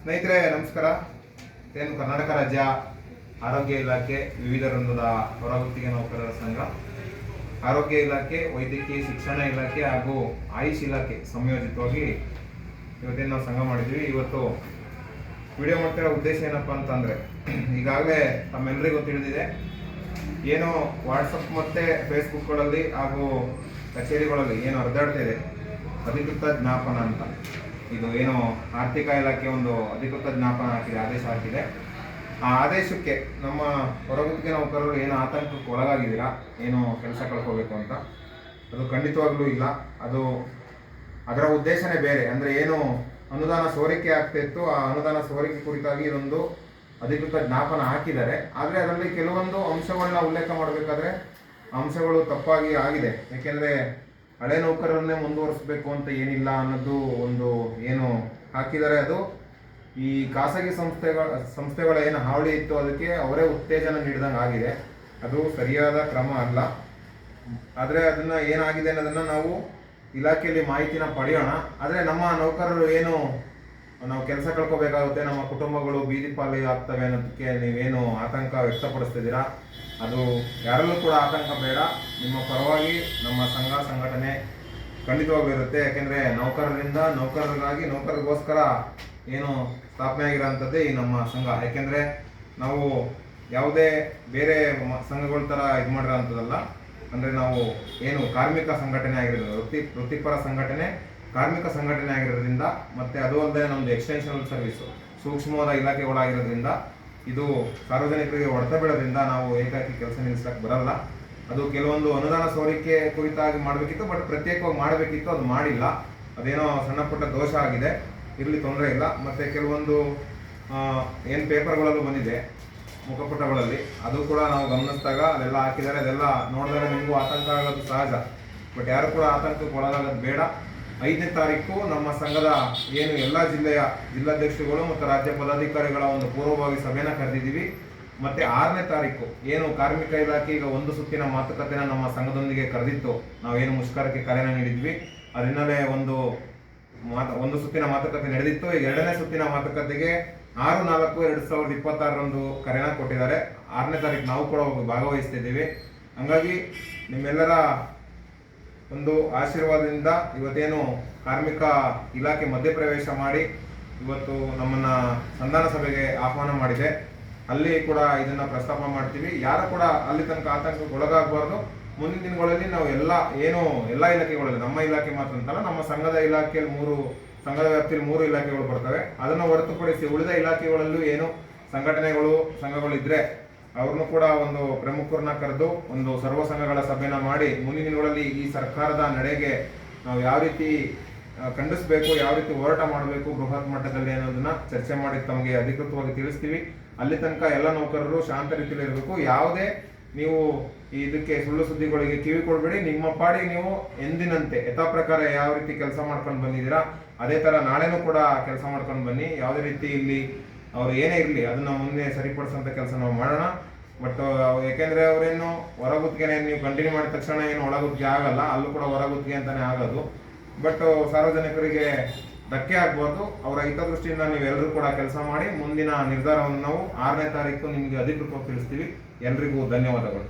ಸ್ನೇಹಿತರೆ ನಮಸ್ಕಾರ. ಏನು ಕರ್ನಾಟಕ ರಾಜ್ಯ ಆರೋಗ್ಯ ಇಲಾಖೆ ವಿವಿಧ ವೃಂದದ ಹೊರಗುತ್ತಿಗೆ ನೌಕರರ ಸಂಘ, ಆರೋಗ್ಯ ಇಲಾಖೆ, ವೈದ್ಯಕೀಯ ಶಿಕ್ಷಣ ಇಲಾಖೆ ಹಾಗೂ ಆಯುಷ್ ಇಲಾಖೆ ಸಂಯೋಜಿತವಾಗಿ ಇವತ್ತೇನು ನಾವು ಸಂಘ ಮಾಡಿದ್ವಿ. ಇವತ್ತು ವಿಡಿಯೋ ಮಾಡ್ತಿರೋ ಉದ್ದೇಶ ಏನಪ್ಪ ಅಂತಂದರೆ, ಈಗಾಗಲೇ ತಮ್ಮೆಲ್ಲರಿಗೂ ತಿಳಿದಿದೆ, ಏನು ವಾಟ್ಸಪ್ ಮತ್ತು ಫೇಸ್ಬುಕ್ಗಳಲ್ಲಿ ಹಾಗೂ ಕಚೇರಿಗಳಲ್ಲಿ ಏನು ಹರಿದಾಡ್ತಿದೆ ಅಧಿಕೃತ ಜ್ಞಾಪನ ಅಂತ. ಇದು ಏನು ಆರ್ಥಿಕ ಇಲಾಖೆ ಒಂದು ಅಧಿಕೃತ ಜ್ಞಾಪನ ಹಾಕಿದೆ, ಆದೇಶ ಹಾಕಿದೆ. ಆ ಆದೇಶಕ್ಕೆ ನಮ್ಮ ಹೊರಗುತ್ತಿಗೆ ನೌಕರರು ಏನು ಆತಂಕಕ್ಕೆ ಒಳಗಾಗಿದ್ದೀರಾ, ಏನು ಕೆಲಸ ಕಳ್ಕೋಬೇಕು ಅಂತ, ಅದು ಖಂಡಿತವಾಗ್ಲೂ ಇಲ್ಲ. ಅದರ ಉದ್ದೇಶನೇ ಬೇರೆ. ಅಂದರೆ ಏನು ಅನುದಾನ ಸೋರಿಕೆ ಆಗ್ತಾಯಿತ್ತು, ಆ ಅನುದಾನ ಸೋರಿಕೆ ಕುರಿತಾಗಿ ಇದೊಂದು ಅಧಿಕೃತ ಜ್ಞಾಪನ ಹಾಕಿದ್ದಾರೆ. ಆದರೆ ಅದರಲ್ಲಿ ಕೆಲವೊಂದು ಅಂಶಗಳನ್ನ ಉಲ್ಲೇಖ ಮಾಡಬೇಕಾದ್ರೆ ಅಂಶಗಳು ತಪ್ಪಾಗಿ ಆಗಿದೆ. ಏಕೆಂದರೆ ಹಳೆ ನೌಕರರನ್ನೇ ಮುಂದುವರಿಸಬೇಕು ಅಂತ ಏನಿಲ್ಲ ಅನ್ನೋದು ಒಂದು ಏನು ಹಾಕಿದ್ದಾರೆ. ಅದು ಈ ಖಾಸಗಿ ಸಂಸ್ಥೆಗಳ ಏನು ಹಾವಳಿ ಇತ್ತು ಅದಕ್ಕೆ ಅವರೇ ಉತ್ತೇಜನ ನೀಡಿದಂಗೆ ಆಗಿದೆ. ಅದು ಸರಿಯಾದ ಕ್ರಮ ಅಲ್ಲ. ಆದರೆ ಅದನ್ನು ಏನಾಗಿದೆ ಅನ್ನೋದನ್ನು ನಾವು ಇಲಾಖೆಯಲ್ಲಿ ಮಾಹಿತಿನ ಪಡೆಯೋಣ. ಆದರೆ ನಮ್ಮ ನೌಕರರು ಏನು ನಾವು ಕೆಲಸ ಕಳ್ಕೋಬೇಕಾಗುತ್ತೆ, ನಮ್ಮ ಕುಟುಂಬಗಳು ಬೀದಿ ಪಾಲು ಆಗ್ತವೆ ಅನ್ನೋದಕ್ಕೆ ನೀವೇನು ಆತಂಕ ವ್ಯಕ್ತಪಡಿಸ್ತಿದ್ದೀರಾ, ಅದು ಯಾರಲ್ಲೂ ಕೂಡ ಆತಂಕ ಬೇಡ. ನಿಮ್ಮ ಪರವಾಗಿ ನಮ್ಮ ಸಂಘ ಸಂಘಟನೆ ಖಂಡಿತವಾಗೂ ಇರುತ್ತೆ. ಯಾಕೆಂದರೆ ನೌಕರರಿಗೋಸ್ಕರ ಏನು ಸ್ಥಾಪನೆ ಆಗಿರೋಂಥದ್ದೇ ಈ ನಮ್ಮ ಸಂಘ. ಯಾಕೆಂದರೆ ನಾವು ಯಾವುದೇ ಬೇರೆ ಸಂಘಗಳ ಥರ ಇದು ಮಾಡಿರೋಂಥದ್ದಲ್ಲ. ಅಂದರೆ ನಾವು ಏನು ಕಾರ್ಮಿಕ ಸಂಘಟನೆ ಆಗಿರೋದು, ವೃತ್ತಿಪರ ಸಂಘಟನೆ, ಕಾರ್ಮಿಕ ಸಂಘಟನೆ ಆಗಿರೋದ್ರಿಂದ, ಮತ್ತು ಅದು ಅಲ್ಲದೆ ನಮ್ಮದು ಎಕ್ಸ್ಟೆನ್ಷನಲ್ ಸರ್ವಿಸು ಸೂಕ್ಷ್ಮವಾದ ಇಲಾಖೆಗಳಾಗಿರೋದ್ರಿಂದ, ಇದು ಸಾರ್ವಜನಿಕರಿಗೆ ಹೊಡೆತ ಬೀಳೋದ್ರಿಂದ ನಾವು ಏಕಾಏಕಿ ಕೆಲಸ ನಿಲ್ಲಿಸಕ್ಕೆ ಬರಲ್ಲ. ಅದು ಕೆಲವೊಂದು ಅನುದಾನ ಸೋರಿಕೆ ಕುರಿತಾಗಿ ಮಾಡಬೇಕಿತ್ತು, ಬಟ್ ಪ್ರತ್ಯೇಕವಾಗಿ ಮಾಡಬೇಕಿತ್ತು, ಅದು ಮಾಡಿಲ್ಲ. ಅದೇನೋ ಸಣ್ಣ ಪುಟ್ಟ ದೋಷ ಆಗಿದೆ, ಇರಲಿ, ತೊಂದರೆ ಇಲ್ಲ. ಮತ್ತು ಕೆಲವೊಂದು ಏನು ಪೇಪರ್ಗಳಲ್ಲೂ ಬಂದಿದೆ ಮುಖಪುಟಗಳಲ್ಲಿ, ಅದು ಕೂಡ ನಾವು ಗಮನಿಸಿದಾಗ ಅದೆಲ್ಲ ಹಾಕಿದ್ದಾರೆ. ಅದೆಲ್ಲ ನೋಡಿದಾಗ ನಿಮಗೂ ಆತಂಕ ಆಗೋದು ಸಹಜ, ಬಟ್ ಯಾರು ಕೂಡ ಆತಂಕಕ್ಕೆ ಒಳಗಾಗೋದು ಬೇಡ. 5ನೇ ತಾರೀಕು ನಮ್ಮ ಸಂಘದ ಏನು ಎಲ್ಲ ಜಿಲ್ಲಾಧ್ಯಕ್ಷರುಗಳು ಮತ್ತು ರಾಜ್ಯ ಪದಾಧಿಕಾರಿಗಳ ಒಂದು ಪೂರ್ವಭಾವಿ ಸಭೆನ ಕರೆದಿದ್ದೀವಿ. ಮತ್ತು 6ನೇ ತಾರೀಕು ಏನು ಕಾರ್ಮಿಕ ಇಲಾಖೆ ಈಗ ಒಂದು ಸುತ್ತಿನ ಮಾತುಕತೆನ ನಮ್ಮ ಸಂಘದೊಂದಿಗೆ ಕರೆದಿತ್ತು, ನಾವೇನು ಮುಷ್ಕರಕ್ಕೆ ಕರೆನ ನೀಡಿದ್ವಿ. ಅದರಿಂದಲೇ ಒಂದು ಸುತ್ತಿನ ಮಾತುಕತೆ ನಡೆದಿತ್ತು. ಈಗ 2ನೇ ಸುತ್ತಿನ ಮಾತುಕತೆಗೆ 6/4/2026 ಕರೆನ ಕೊಟ್ಟಿದ್ದಾರೆ. 6ನೇ ತಾರೀಕು ನಾವು ಕೂಡ ಭಾಗವಹಿಸ್ತಿದ್ದೀವಿ. ಹಾಗಾಗಿ ನಿಮ್ಮೆಲ್ಲರ ಒಂದು ಆಶೀರ್ವಾದದಿಂದ ಇವತ್ತೇನು ಕಾರ್ಮಿಕ ಇಲಾಖೆ ಮಧ್ಯಪ್ರವೇಶ ಮಾಡಿ ಇವತ್ತು ನಮ್ಮನ್ನು ಸಂಧಾನ ಸಭೆಗೆ ಆಹ್ವಾನ ಮಾಡಿದೆ. ಅಲ್ಲಿ ಕೂಡ ಇದನ್ನು ಪ್ರಸ್ತಾಪ ಮಾಡ್ತೀವಿ. ಯಾರು ಕೂಡ ಅಲ್ಲಿ ತನಕ ಆತಂಕಕ್ಕೆ ಒಳಗಾಗಬಾರ್ದು. ಮುಂದಿನ ದಿನಗಳಲ್ಲಿ ನಾವು ಎಲ್ಲ ಇಲಾಖೆಗಳಲ್ಲಿ, ನಮ್ಮ ಇಲಾಖೆ ಮಾತ್ರ ಅಂತಲ್ಲ, ನಮ್ಮ ಸಂಘದ ಇಲಾಖೆಯಲ್ಲಿ ಸಂಘದ ವ್ಯಾಪ್ತಿಯಲ್ಲಿ 3 ಇಲಾಖೆಗಳು ಬರ್ತವೆ. ಅದನ್ನು ಹೊರತುಪಡಿಸಿ ಉಳಿದ ಇಲಾಖೆಗಳಲ್ಲೂ ಏನು ಸಂಘಗಳು ಇದ್ರೆ ಅವ್ರನ್ನೂ ಕೂಡ ಒಂದು ಪ್ರಮುಖರನ್ನ ಕರೆದು ಒಂದು ಸರ್ವ ಸಂಘಗಳ ಸಭೆನ ಮಾಡಿ ಮುಂದಿನ ದಿನಗಳಲ್ಲಿ ಈ ಸರ್ಕಾರದ ನಡೆಗೆ ನಾವು ಯಾವ ರೀತಿ ಖಂಡಿಸಬೇಕು, ಯಾವ ರೀತಿ ಹೋರಾಟ ಮಾಡಬೇಕು ಬೃಹತ್ ಮಟ್ಟದಲ್ಲಿ ಅನ್ನೋದನ್ನ ಚರ್ಚೆ ಮಾಡಿ ತಮಗೆ ಅಧಿಕೃತವಾಗಿ ತಿಳಿಸ್ತೀವಿ. ಅಲ್ಲಿ ತನಕ ಎಲ್ಲ ನೌಕರರು ಶಾಂತ ರೀತಿಯಲ್ಲಿ ಇರಬೇಕು. ಯಾವುದೇ ನೀವು ಇದಕ್ಕೆ ಸುಳ್ಳು ಸುದ್ದಿಗಳಿಗೆ ಕಿವಿ ಕೊಡಬೇಡಿ. ನಿಮ್ಮ ಪಾಡಿಗೆ ನೀವು ಎಂದಿನಂತೆ ಯಥಾ ಪ್ರಕಾರ ಯಾವ ರೀತಿ ಕೆಲಸ ಮಾಡ್ಕೊಂಡು ಬಂದಿದ್ದೀರಾ ಅದೇ ಥರ ನಾಳೆನೂ ಕೂಡ ಕೆಲಸ ಮಾಡ್ಕೊಂಡು ಬನ್ನಿ. ಯಾವುದೇ ರೀತಿ ಇಲ್ಲಿ ಅವ್ರು ಏನೇ ಇರಲಿ ಅದನ್ನು ಮುಂದೆ ಸರಿಪಡಿಸೋಂಥ ಕೆಲಸ ನಾವು ಮಾಡೋಣ. ಬಟ್ ಯಾಕೆಂದರೆ ಅವರೇನು ಹೊರಗುತ್ತಿಗೆ ನೀವು ಕಂಟಿನ್ಯೂ ಮಾಡಿದ ತಕ್ಷಣ ಏನು ಒಳಗುತ್ತಿಗೆ ಆಗಲ್ಲ, ಅಲ್ಲೂ ಕೂಡ ಹೊರಗುತ್ತಿಗೆ ಅಂತಲೇ ಆಗೋದು. ಬಟ್ ಸಾರ್ವಜನಿಕರಿಗೆ ಧಕ್ಕೆ ಆಗ್ಬಾರ್ದು. ಅವರ ಹಿತದೃಷ್ಟಿಯಿಂದ ನೀವೆಲ್ಲರೂ ಕೂಡ ಕೆಲಸ ಮಾಡಿ ಮುಂದಿನ ನಿರ್ಧಾರವನ್ನು ನಾವು 6ನೇ ತಾರೀಕು ನಿಮಗೆ ಅಧಿಕೃತವಾಗಿ ತಿಳಿಸ್ತೀವಿ. ಎಲ್ರಿಗೂ ಧನ್ಯವಾದಗಳು.